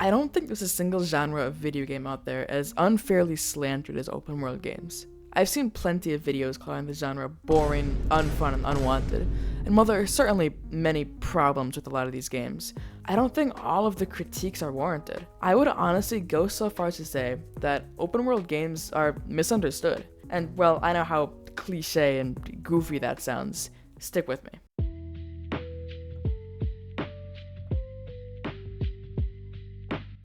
I don't think there's a single genre of video game out there as unfairly slandered as open world games. I've seen plenty of videos calling the genre boring, unfun, and unwanted, and while there are certainly many problems with a lot of these games, I don't think all of the critiques are warranted. I would honestly go so far as to say that open world games are misunderstood. And well, I know how cliche and goofy that sounds. Stick with me.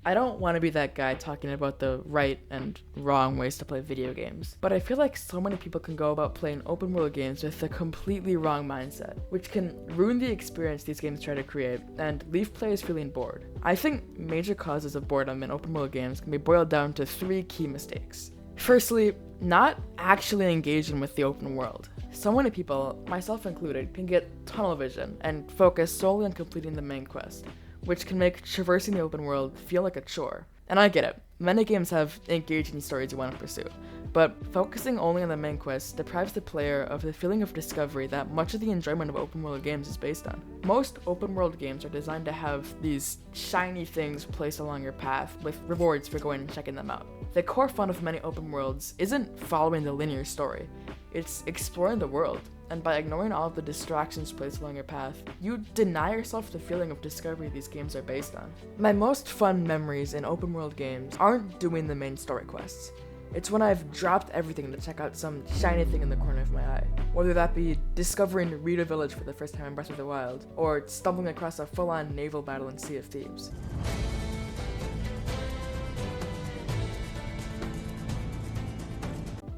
I don't want to be that guy talking about the right and wrong ways to play video games, but I feel like so many people can go about playing open world games with a completely wrong mindset, which can ruin the experience these games try to create and leave players feeling bored. I think major causes of boredom in open world games can be boiled down to 3 key mistakes. Firstly, not actually engaging with the open world. So many people, myself included, can get tunnel vision and focus solely on completing the main quest, which can make traversing the open world feel like a chore. And I get it, many games have engaging stories you want to pursue, but focusing only on the main quest deprives the player of the feeling of discovery that much of the enjoyment of open world games is based on. Most open world games are designed to have these shiny things placed along your path with rewards for going and checking them out. The core fun of many open worlds isn't following the linear story, it's exploring the world. And by ignoring all of the distractions placed along your path, you deny yourself the feeling of discovery these games are based on. My most fun memories in open world games aren't doing the main story quests. It's when I've dropped everything to check out some shiny thing in the corner of my eye. Whether that be discovering Rita Village for the first time in Breath of the Wild, or stumbling across a full-on naval battle in Sea of Thieves.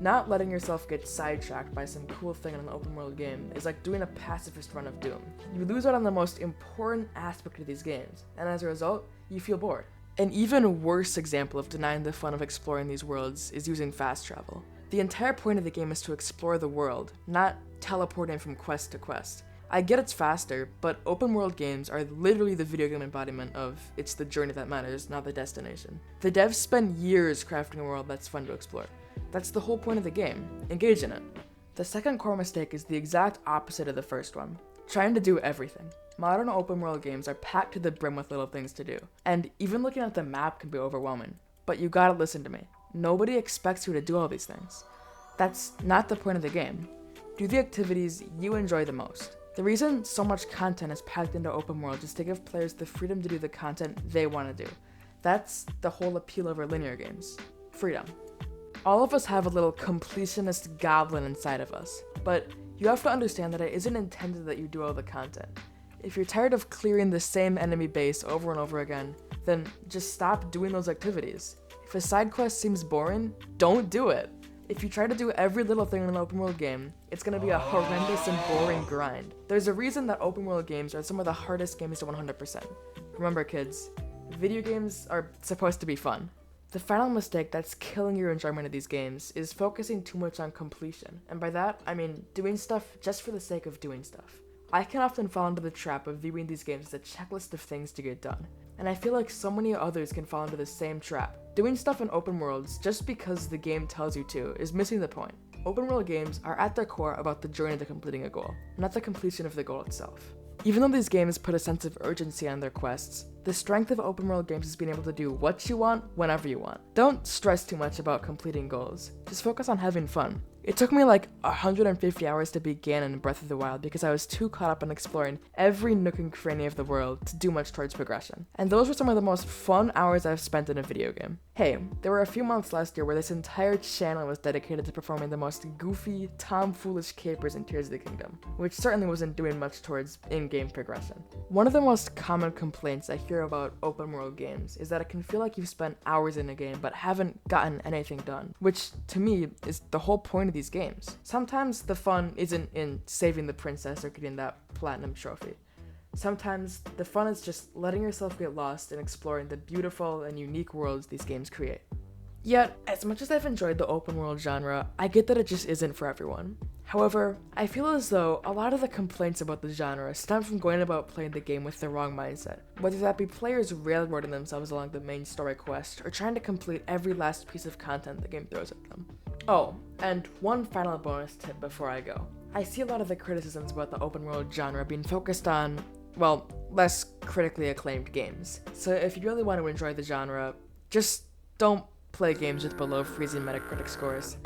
Not letting yourself get sidetracked by some cool thing in an open world game is like doing a pacifist run of Doom. You lose out on the most important aspect of these games, and as a result, you feel bored. An even worse example of denying the fun of exploring these worlds is using fast travel. The entire point of the game is to explore the world, not teleporting from quest to quest. I get it's faster, but open world games are literally the video game embodiment of it's the journey that matters, not the destination. The devs spend years crafting a world that's fun to explore. That's the whole point of the game. Engage in it. The second core mistake is the exact opposite of the first one. Trying to do everything. Modern open world games are packed to the brim with little things to do, and even looking at the map can be overwhelming. But you gotta listen to me. Nobody expects you to do all these things. That's not the point of the game. Do the activities you enjoy the most. The reason so much content is packed into open world is to give players the freedom to do the content they want to do. That's the whole appeal over linear games. Freedom. All of us have a little completionist goblin inside of us, but you have to understand that it isn't intended that you do all the content. If you're tired of clearing the same enemy base over and over again, then just stop doing those activities. If a side quest seems boring, don't do it. If you try to do every little thing in an open world game, it's gonna be a horrendous and boring grind. There's a reason that open world games are some of the hardest games to 100%. Remember kids, video games are supposed to be fun. The final mistake that's killing your enjoyment of these games is focusing too much on completion, and by that, I mean doing stuff just for the sake of doing stuff. I can often fall into the trap of viewing these games as a checklist of things to get done, and I feel like so many others can fall into the same trap. Doing stuff in open worlds just because the game tells you to is missing the point. Open world games are at their core about the journey to completing a goal, not the completion of the goal itself. Even though these games put a sense of urgency on their quests, the strength of open world games is being able to do what you want, whenever you want. Don't stress too much about completing goals, just focus on having fun. It took me like 150 hours to beat Ganon in Breath of the Wild because I was too caught up in exploring every nook and cranny of the world to do much towards progression. And those were some of the most fun hours I've spent in a video game. Hey, there were a few months last year where this entire channel was dedicated to performing the most goofy, tomfoolish capers in Tears of the Kingdom, which certainly wasn't doing much towards in-game progression. One of the most common complaints I hear about open world games is that it can feel like you've spent hours in a game but haven't gotten anything done, which to me is the whole point of these games. Sometimes the fun isn't in saving the princess or getting that platinum trophy. Sometimes the fun is just letting yourself get lost in exploring the beautiful and unique worlds these games create. Yet, as much as I've enjoyed the open world genre, I get that it just isn't for everyone. However, I feel as though a lot of the complaints about the genre stem from going about playing the game with the wrong mindset, whether that be players railroading themselves along the main story quest or trying to complete every last piece of content the game throws at them. Oh, and one final bonus tip before I go. I see a lot of the criticisms about the open world genre being focused on well, less critically acclaimed games. So if you really want to enjoy the genre, just don't play games with below freezing Metacritic scores.